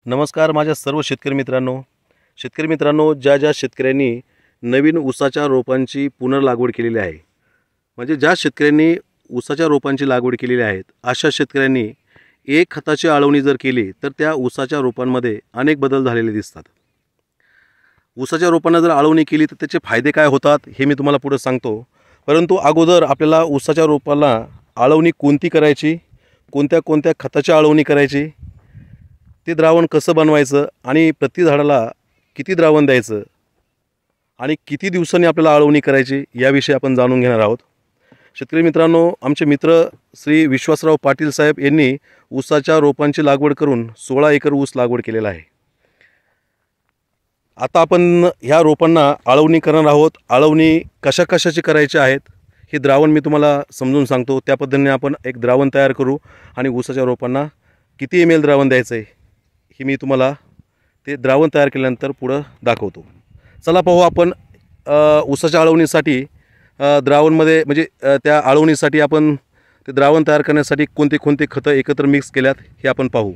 नमस्कार माझ्या सर्व शेतकरी मित्रांनो, ज्या शेतकऱ्यांनी नवीन ऊसाच्या रोपांची पुनर्लागवड केलेली आहे, म्हणजे ज्या शेतकऱ्यांनी ऊसाच्या रोपांची लागवड केलेली आहेत, अशा शेतकऱ्यांनी एक खताची आळवणी जर केली तर त्या ऊसाच्या रोपांमध्ये अनेक बदल झालेले दिसतात। ऊसाच्या रोपांना जर आळवणी केली तर त्याचे फायदे काय होतात हे मी तुम्हाला पुढे सांगतो। परंतु अगोदर आपल्याला ऊसाच्या रोपाला आळवणी कोणती करायची, कोणत्या खताची आळवणी करायची, ते द्रावण कसं बनवायचं आणि प्रति झाडाला किती द्रावण द्यायचं आणि किती दिवसांनी आपल्याला आळवणी करायची याविषयी आपण जाणून घेणार आहोत। शेतकरी मित्रांनो, आमचे मित्र श्री विश्वासराव पाटील साहेब यांनी ऊसाच्या रोपांची लागवड करून 16 एकर ऊस लागवड केलेला आहे। आता आपण ह्या रोपांना आळवणी करणार आहोत। आळवणी कशाची करायची आहेत हे द्रावण मी तुम्हाला समजून सांगतो। त्या पद्धतीने आपण एक द्रावण तयार करू आणि ऊसाच्या रोपांना किती ml द्रावण द्यायचं आहे हे मी तुम्हाला ते द्रावण तयार केल्यानंतर पुढे दाखवतो। चला पाहू आपण ऊसाच्या आळवणीसाठी द्रावणमध्ये म्हणजे त्या आळवणीसाठी आपण ते द्रावण तयार करण्यासाठी कोणते खतं एकत्र मिक्स केल्यात हे आपण पाहू।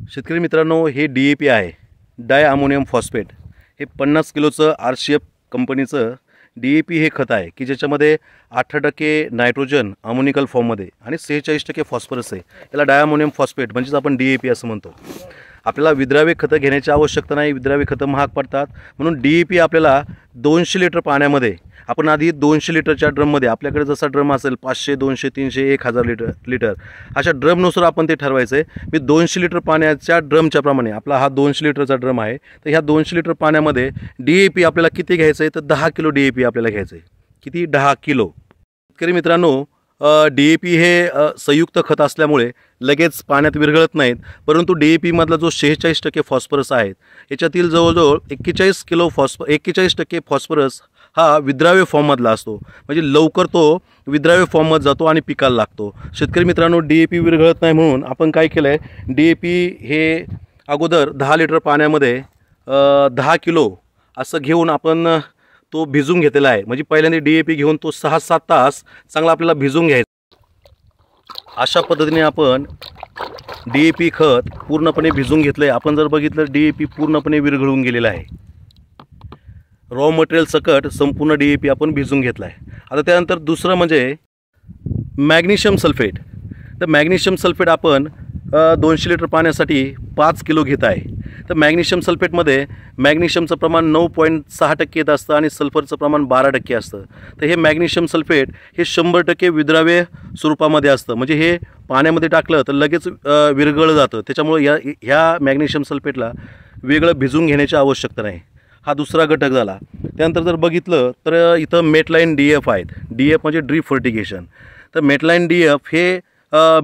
शेतकरी मित्रांनो, हे DAP आहे, डाय अमोनियम फॉस्फेट। हे 50 किलोचं RCF कंपनीचं DAP हे खत आहे की ज्याच्यामध्ये 18% नायट्रोजन अमोनिकल फॉर्ममध्ये आणि 46% फॉस्फरस आहे। याला डाय अमोनियम फॉस्फेट म्हणजेच आपण DAP असं म्हणतो। आपल्याला विद्राव्य खतं घेण्याची आवश्यकता नाही, विद्राव्य खतं महाग पडतात, म्हणून DAP आपल्याला 200 लिटर पाण्यामध्ये, आपण आधी 200 लिटरच्या ड्रममध्ये, आपल्याकडे जसा ड्रम असेल 500, 200, 300, 1000 लिटर अशा ड्रमनुसार आपण ते ठरवायचं आहे। मी 200 लिटर पाण्याच्या ड्रमच्या प्रमाणे, आपला हा 200 लिटरचा ड्रम आहे, तर ह्या 200 लिटर पाण्यामध्ये DAP आपल्याला किती घ्यायचं आहे तर 10 किलो DAP आपल्याला घ्यायचं आहे। किती? 10 किलो। शेतकरी मित्रांनो, DAP हे संयुक्त खत असल्यामुळे लगेच पाण्यात विरघळत नाहीत, परंतु DAP मधला जो 46% फॉस्फरस आहे याच्यातील जवळजवळ 41% फॉस्फरस हा विद्राव्य फॉर्ममधला असतो, म्हणजे लवकर तो विद्राव्य फॉर्ममध्ये जातो आणि पिकाला लागतो। शेतकरी मित्रांनो, DAP विरघळत नाही म्हणून आपण काय केलं आहे, DAP हे अगोदर 10 लिटर पाण्यामध्ये 10 किलो असं घेऊन आपण तो भिजून घेतलेला आहे। म्हणजे पहिल्यांदा DAP घेऊन तो 6-7 तास चांगला आपल्याला भिजून घ्यायचा। अशा पद्धतीने आपण DAP खत पूर्णपणे भिजून घेतलं आहे। आपण जर बघितलं DAP पूर्णपणे विरघळून गेलेला आहे, रॉ मटेरियल सकट संपूर्ण DAP आपण भिजून घेतला आहे। आता त्यानंतर दुसरं म्हणजे मॅग्नेशियम सल्फेट। तर मॅग्नेशियम सल्फेट आपण 200 लिटर पाण्यासाठी 5 किलो घेत आहे। तर मॅग्नेशियम सल्फेटमध्ये मॅग्नेशियमचं प्रमाण 9.6% येत असतं आणि सल्फरचं प्रमाण 12% असतं। तर हे मॅग्नेशियम सल्फेट हे 100% विद्राव्य स्वरूपामध्ये असतं, म्हणजे हे पाण्यामध्ये टाकलं तर लगेच विरघळलं जातं। त्याच्यामुळे ह्या मॅग्नेशियम सल्फेटला वेगळं भिजून घेण्याची आवश्यकता नाही। हा दुसरा घटक झाला। त्यानंतर जर बघितलं तर इथं मेटलाइन DF आहेत। DF म्हणजे ड्रीप फर्टिगेशन। तर मेटलाइन DF हे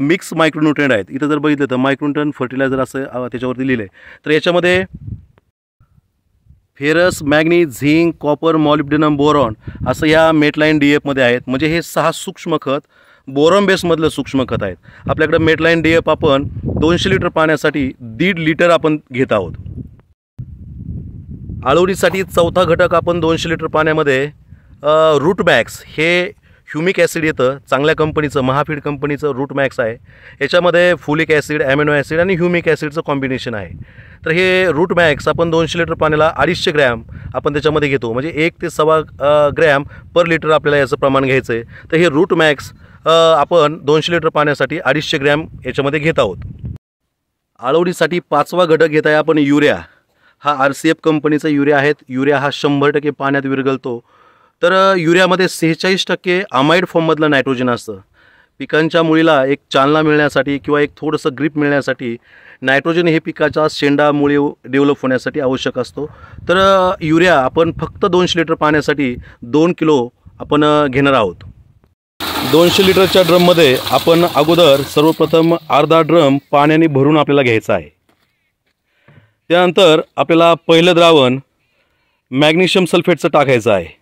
मिक्स मायक्रोन्यूट्रिएंट आहेत। इथं जर बघितलं तर मायक्रोन्यूट्रिएंट फर्टिलायझर असं त्याच्यावरती लिहिलं आहे। तर याच्यामध्ये ferrous, manganese, zinc, copper, molybdenum, boron असं या मेटलाइन DF मध्ये आहेत। म्हणजे हे 6 सूक्ष्म खत बोरॉन बेसमधलं सूक्ष्म खत आहेत। आपल्याकडे मेटलाइन DF आपण 200 लिटर पाण्यासाठी 1.5 लिटर आपण घेत आहोत। आळवणीसाठी चौथा घटक आपण 200 लिटर पाण्यामध्ये रूट मॅक्स हे ह्युमिक ॲसिड येतं, चांगल्या कंपनीचं, महाफीड कंपनीचं रूट मॅक्स आहे। याच्यामध्ये फुलिक ॲसिड, ॲमिनो ॲसिड आणि ह्युमिक ॲसिडचं कॉम्बिनेशन आहे। तर हे रूट मॅक्स आपण 200 लिटर पाण्याला 250 ग्रॅम आपण त्याच्यामध्ये घेतो, म्हणजे 1 ते 1.25 ग्रॅम पर लिटर आपल्याला याचं प्रमाण घ्यायचं आहे। तर हे रूट मॅक्स आपण 200 लिटर पाण्यासाठी 250 ग्रॅम याच्यामध्ये घेत आहोत। आळवणीसाठी 5वा घटक घेत आहे आपण युरिया। हा RCF कंपनीचा युरिया आहे। युरिया हा 100% पाण्यात विरघळतो। तर युरियामध्ये 46% अमाइड फॉर्ममधलं नायट्रोजन असतं। पिकांच्या मुळीला एक चालना मिळण्यासाठी किंवा एक थोडंसं ग्रीप मिळण्यासाठी नायट्रोजन हे पिकाच्या शेंडा मुळी डेव्हलप होण्यासाठी आवश्यक असतो। तर युरिया आपण फक्त 200 लिटर पाण्यासाठी 2 किलो आपण घेणार आहोत। 200 लिटरच्या ड्रममध्ये आपण अगोदर सर्वप्रथम अर्धा ड्रम पाण्याने भरून आपल्याला घ्यायचा आहे। त्यानंतर आपल्याला पहिलं द्रावण मॅग्नेशियम सल्फेटचं टाकायचं आहे।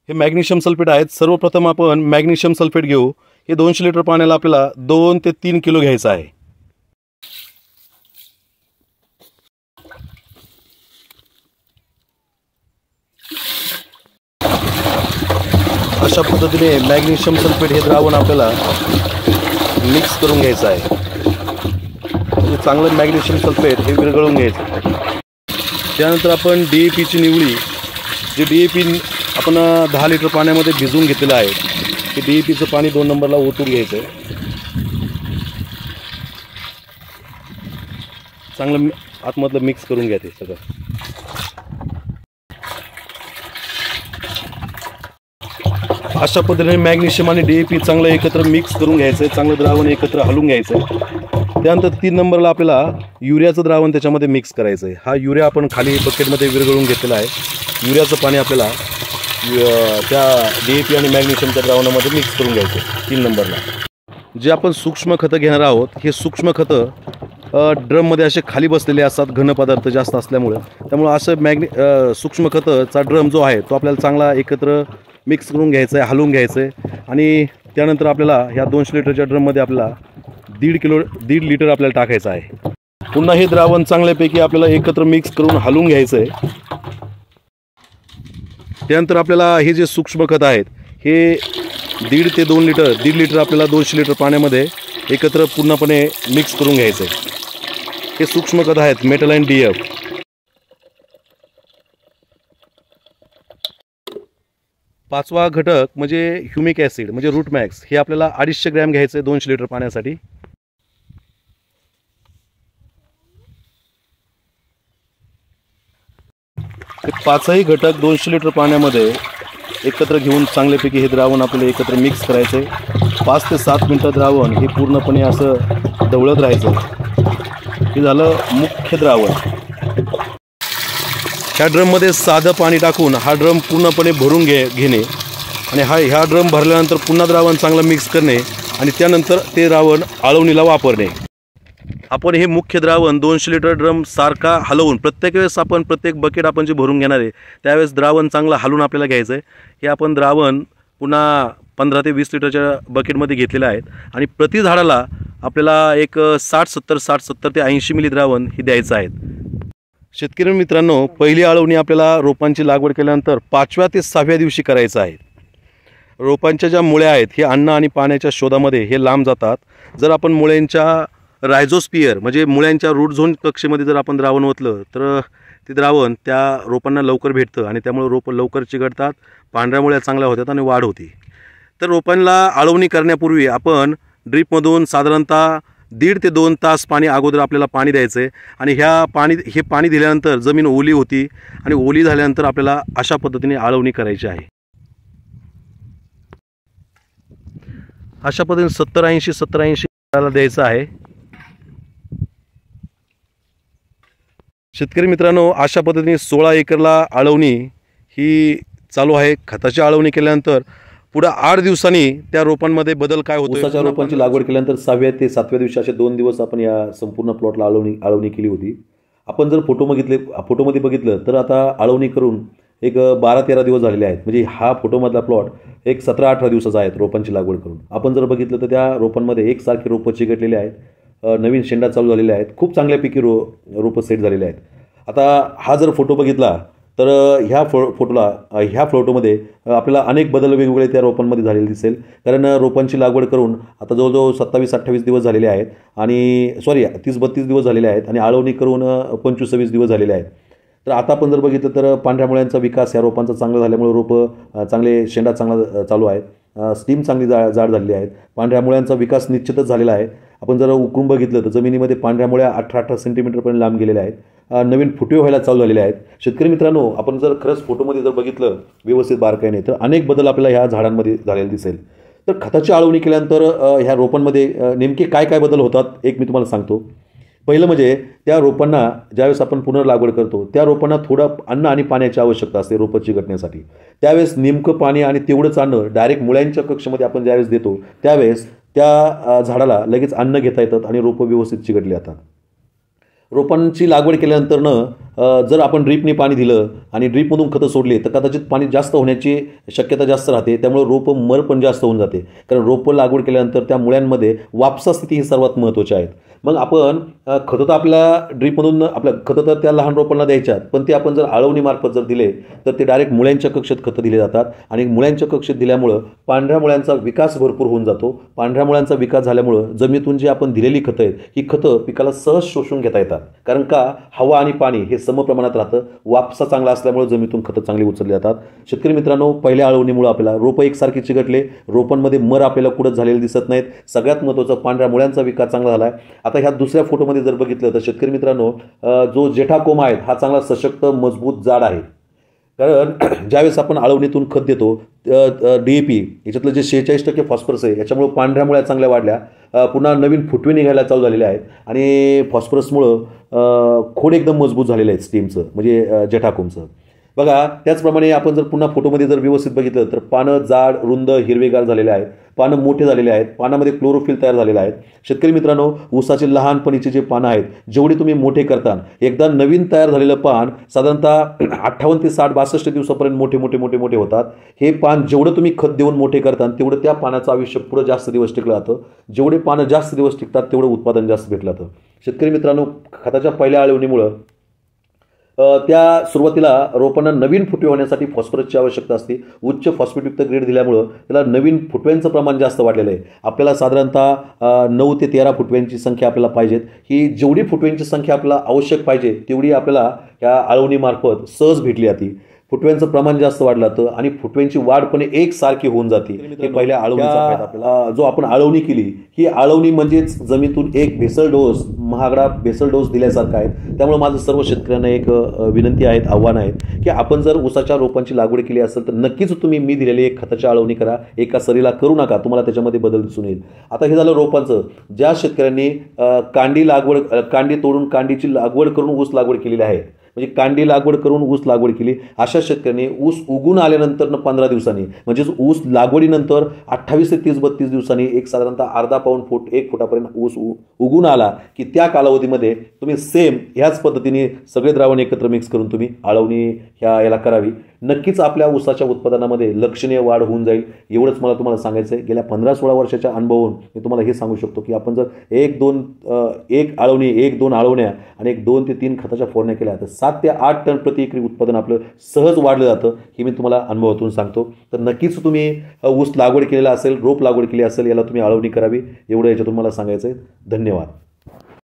हे मॅग्नेशियम सल्फेट आहेत। सर्वप्रथम आपण मॅग्नेशियम सल्फेट घेऊ। हे 200 लिटर पाण्याला आपल्याला 2 ते 3 किलो घ्यायचं आहे। अशा पद्धतीने मॅग्नेशियम सल्फेट हे द्रावण आपल्याला मिक्स करून घ्यायचं आहे। म्हणजे चांगलं मॅग्नेशियम सल्फेट हे विरघळून घ्यायचं. त्यानंतर आपण DAPची निवडी, जे DAP आपण 10 लिटर पाण्यामध्ये भिजवून घेतलेलं आहे, ते DAPचं पाणी 2 नंबरला ओतून घ्यायचं आहे. चांगलं आतमधलं मिक्स करून घ्या ते सगळं. अशा पद्धतीने मॅग्नेशियम आणि DAP चांगलं एकत्र मिक्स करून घ्यायचं आहे. चांगलं द्रावण एकत्र हलवून घ्यायचं आहे. त्यानंतर 3 नंबरला आपल्याला युरियाचं द्रावण त्याच्यामध्ये मिक्स करायचं आहे. हा युरिया आपण खाली बकेटमध्ये विरघळून घेतलेला आहे. युरियाचं पाणी आपल्याला त्या DAP आणि मॅग्नेशियमच्या द्रावणामध्ये मिक्स करून घ्यायचं आहे. 3 नंबरला जे आपण सूक्ष्म खतं घेणार आहोत, हे सूक्ष्म खतं ड्रममध्ये असे खाली बसलेले असतात, घन पदार्थ जास्त असल्यामुळे. त्यामुळे असं सूक्ष्म खताचा ड्रम जो आहे तो आपल्याला चांगला एकत्र मिक्स करून घ्यायचं आहे, हलवून घ्यायचं आहे. आणि त्यानंतर आपल्याला ह्या 200 लिटरच्या ड्रममध्ये आपल्याला 1.5 लिटर आपल्याला टाकायचं आहे. पुन्हा हे द्रावण चांगल्यापैकी आपल्याला एकत्र मिक्स करून हलवून घ्यायचं आहे. त्यानंतर आपल्याला हे जे सूक्ष्म खत आहेत हे 1.5 ते 2 लिटर, 1.5 लिटर आपल्याला 200 लिटर पाण्यामध्ये एकत्र पूर्णपणे मिक्स करून घ्यायचं आहे. हे सूक्ष्म खत आहेत मेटलाइन DF. पाचवा घटक म्हणजे ह्युमिक ॲसिड म्हणजे रूट मॅक्स, हे आपल्याला 250 ग्रॅम घ्यायचं आहे 200 लिटर पाण्यासाठी. हे 5ही घटक 200 लिटर पाण्यामध्ये एकत्र घेऊन चांगल्यापैकी हे द्रावण आपल्याला एकत्र मिक्स करायचं आहे. 5 ते 7 मिनटं द्रावण हे पूर्णपणे असं ढवळत राहायचं. हे झालं मुख्य द्रावण. ह्या ड्रममध्ये साधं पाणी टाकून हा ड्रम पूर्णपणे भरून घेणे आणि ह्या ड्रम भरल्यानंतर पुन्हा द्रावण चांगलं मिक्स करणे आणि त्यानंतर ते द्रावण आळवणीला वापरणे. आपण हे मुख्य द्रावण 200 लिटर ड्रम सारखा हलवून प्रत्येक वेळेस आपण प्रत्येक बकेट आपण जे भरून घेणार आहे त्यावेळेस द्रावण चांगलं हलवून आपल्याला घ्यायचं आहे. हे आपण द्रावण पुन्हा 15 ते 20 लिटरच्या बकेटमध्ये घेतलेलं आहे आणि प्रति झाडाला आपल्याला एक 60-70 ते 80 मिली द्रावण हे द्यायचं आहे. शेतकरी मित्रांनो, पहिली आळवणी आपल्याला रोपांची लागवड केल्यानंतर 5व्या ते 6व्या दिवशी करायचं आहे. रोपांच्या ज्या मुळ्या आहेत हे अन्न आणि पाण्याच्या शोधामध्ये हे लांब जातात. जर आपण मुळ्यांच्या रायझोस्पियर म्हणजे मुळ्यांच्या रूट झोन कक्षेमध्ये जर आपण द्रावण ओतलं तर ते द्रावण त्या रोपांना लवकर भेटतं आणि त्यामुळे रोपं लवकर चिघळतात, पांढऱ्या मुळ्या चांगल्या होतात आणि वाढ होते. तर रोपांना आळवणी करण्यापूर्वी आपण ड्रीपमधून साधारणतः 1.5 ते 2 तास पाणी अगोदर आपल्याला पाणी द्यायचं आहे आणि हे पाणी दिल्यानंतर जमीन ओली होती आणि ओली झाल्यानंतर आपल्याला अशा पद्धतीने आळवणी करायची आहे. अशा पद्धतीने 70-80 द्यायचं आहे. शेतकरी मित्रांनो, अशा पद्धतीने 16 एकरला आळवणी ही चालू आहे. खताची आळवणी केल्यानंतर पुढे 8 दिवसांनी त्या रोपांमध्ये बदल काय होतो. ऊसाच्या रोपांची लागवड केल्यानंतर 6व्या ते 7व्या दिवशी असे 2 दिवस आपण या संपूर्ण प्लॉटला आळवणी केली होती. आपण जर फोटोमध्ये बघितलं तर आता आळवणी करून एक 12-13 दिवस झालेले आहेत. म्हणजे हा फोटोमधला प्लॉट एक 17-18 दिवसाचा आहे रोपांची लागवड करून. आपण जर बघितलं तर त्या रोपांमध्ये एकसारखे रोपं चिकटलेले आहेत, नवीन शेंडा चालू झालेले आहेत, खूप चांगल्यापैकी रोपं सेट झालेले आहेत. आता हा जर फोटो बघितला तर ह्या फोटोमध्ये आपल्याला अनेक बदल वेगवेगळे त्या रोपांमध्ये झालेले दिसेल. कारण रोपांची लागवड करून आता जवळजवळ 27-28 दिवस झालेले आहेत आणि 30-32 दिवस झालेले आहेत आणि आळवणी करून 25-26 दिवस झालेले आहेत. तर आता आपण जर बघितलं तर पांढऱ्या मुळ्यांचा विकास या रोपांचा चांगला झाल्यामुळे रोपं चांगले शेंडा चांगला चालू आहेत, स्टीम चांगली जाड झालेली आहेत, पांढऱ्या मुळ्यांचा विकास निश्चितच झालेला आहे. आपण जर उकरून बघितलं तर जमिनीमध्ये पांढऱ्या मुळ्या 18 सेंटीमीटरपर्यंत लांब गेलेल्या आहेत, नवीन फुटवे व्हायला चालू झालेले आहेत. शेतकरी मित्रांनो, आपण जर खरंच फोटोमध्ये जर बघितलं व्यवस्थित बारकाईने तर अनेक बदल आपल्याला ह्या झाडांमध्ये झालेले दिसेल. तर खताची आळवणी केल्यानंतर ह्या रोपांमध्ये नेमके काय काय बदल होतात एक मी तुम्हाला सांगतो. पहिलं म्हणजे त्या रोपांना ज्यावेळेस आपण पुनर्लागवड करतो त्या रोपांना थोडं अन्न आणि पाण्याची आवश्यकता असते रोपं चिकटण्यासाठी. त्यावेळेस नेमकं पाणी आणि तेवढंच अन्न डायरेक्ट मुळ्यांच्या कक्षामध्ये आपण ज्यावेळेस देतो त्यावेळेस त्या झाडाला लगेच अन्न घेता येतात आणि रोपं व्यवस्थित चिकटली जातात. रोपांची लागवड केल्यानंतरनं जर आपण ड्रीपने पाणी दिलं आणि ड्रीपमधून खतं सोडली तर कदाचित पाणी जास्त होण्याची शक्यता जास्त राहते. त्यामुळे रोपं मर पण जास्त होऊन जाते. कारण रोपं लागवड केल्यानंतर त्या मुळ्यांमध्ये वापसा स्थिती ही सर्वात महत्त्वाची आहे. मग आपण खतं तर आपल्या ड्रीपमधून आपल्या खतं तर त्या लहान रोपांना द्यायच्यात, पण ते आपण जर आळवणीमार्फत जर दिले तर ते डायरेक्ट मुळ्यांच्या कक्षेत खतं दिले जातात आणि मुळ्यांच्या कक्षेत दिल्यामुळं पांढऱ्या मुळ्यांचा विकास भरपूर होऊन जातो. पांढऱ्या मुळ्यांचा विकास झाल्यामुळं जमिनीतून जी आपण दिलेली खतं आहेत ही खतं पिकाला सहज शोषून घेता येतात. कारण का हवा आणि पाणी हे समप्रमाणात राहतं. वापसा चांगला असल्यामुळे जमिनीतून खतं चांगली उचलली जातात. शेतकरी मित्रांनो, पहिल्या आळवणीमुळे आपल्याला रोपं एकसारखी चिकटले, रोपांमध्ये मर आपल्याला कुठंच झालेले दिसत नाहीत. सगळ्यात महत्त्वाचं पांढऱ्या मुळ्यांचा विकास चांगला झाला आहे. आता ह्या दुसऱ्या फोटोमध्ये जर बघितलं तर शेतकरी मित्रांनो, जो जेठा कोंब आहे हा चांगला सशक्त मजबूत जाड आहे. कारण ज्यावेळेस आपण आळवणीतून खत देतो DAP याच्यातलं जे 46% फॉस्फरस आहे याच्यामुळे पांढऱ्या मुळ्या चांगल्या वाढल्या, पुन्हा नवीन फुटवे निघायला चालू झालेले आहेत आणि फॉस्फरसमुळं खोड एकदम मजबूत झालेलं आहे स्टीमचं, म्हणजे जेठाकोमचं. बघा, त्याचप्रमाणे आपण जर पुन्हा फोटोमध्ये जर व्यवस्थित बघितलं तर पानं जाड रुंद हिरवेगार झालेले आहेत, पानं मोठे झालेले आहेत, पानामध्ये क्लोरोफिल तयार झालेलं आहे. शेतकरी मित्रांनो, ऊसाचे लहानपणीचे जे पानं आहेत जेवढे तुम्ही मोठे करता, एकदा नवीन तयार झालेलं पान साधारणतः 58 ते 60-62 दिवसापर्यंत मोठे मोठे मोठे मोठे होतात. हे पान जेवढं तुम्ही खत देऊन मोठे करता तेवढं त्या पानाचं आयुष्य पुढे जास्त दिवस टिकलं जातं. जेवढे पानं जास्त दिवस टिकतात तेवढं उत्पादन जास्त भेटलं जातं. शेतकरी मित्रांनो, खताच्या पहिल्या आळवणीमुळं त्या सुरुवातीला रोपांना नवीन फुटवे होण्यासाठी फॉस्फरसची आवश्यकता असते. उच्च फॉस्फेटयुक्त ग्रेड दिल्यामुळं त्याला नवीन फुटव्यांचं प्रमाण जास्त वाढलेलं आहे. आपल्याला साधारणतः 9 ते 13 फुटव्यांची संख्या आपल्याला पाहिजेत. ही जेवढी फुटव्यांची संख्या आपल्याला आवश्यक पाहिजे तेवढी आपल्याला या आळवणीमार्फत सहज भेटली जाते. फुटव्यांचं प्रमाण जास्त वाढलं जातं आणि फुटव्यांची वाढ पण एकसारखी होऊन जाते. हे पहिल्या आळवणीचा फायदा आपल्याला. जो आपण आळवणी केली ही आळवणी म्हणजेच जमिनीतून एक भेसळ डोस, महागडा भेसळ डोस दिल्यासारखा आहे. त्यामुळे माझं सर्व शेतकऱ्यांना एक विनंती आहे, आव्हान आहे की आपण जर ऊसाच्या रोपांची लागवड केली असेल तर नक्कीच तुम्ही मी दिलेली एक खताची आळवणी करा. एका सरीला करू नका, तुम्हाला त्याच्यामध्ये बदल दिसून येईल. आता हे झालं रोपांचं. ज्या शेतकऱ्यांनी कांडी तोडून कांडीची लागवड करून ऊस लागवड केलेली आहे, म्हणजे कांडी लागवड करून ऊस लागवड केली, अशा शेतकऱ्यांनी ऊस उगून आल्यानंतर 15 दिवसांनी म्हणजेच ऊस लागवडीनंतर 28 ते 30-32 दिवसांनी एक साधारणतः अर्धा पाऊण फूट 1 फुटापर्यंत ऊस उगून आला की त्या कालावधीमध्ये तुम्ही सेम ह्याच पद्धतीने सगळे द्रावण एकत्र मिक्स करून तुम्ही आळवणी याला करावी. नक्कीच आपल्या ऊसाच्या उत्पादनामध्ये लक्षणीय वाढ होऊन जाईल. एवढंच मला तुम्हाला सांगायचं आहे. गेल्या 15-16 वर्षाच्या अनुभवावरून मी तुम्हाला हे सांगू शकतो की आपण जर एक दोन आळवण्या आणि 2 ते 3 खताच्या फवारण्या केल्या तर 7 ते 8 टन प्रति एकरी उत्पादन आपलं सहज वाढलं जातं. हे मी तुम्हाला अनुभवातून सांगतो. तर नक्कीच तुम्ही ऊस लागवड केलेला असेल, रोप लागवड केली असेल, याला तुम्ही आळवणी करावी. एवढं याच्यातून मला सांगायचं आहे. धन्यवाद.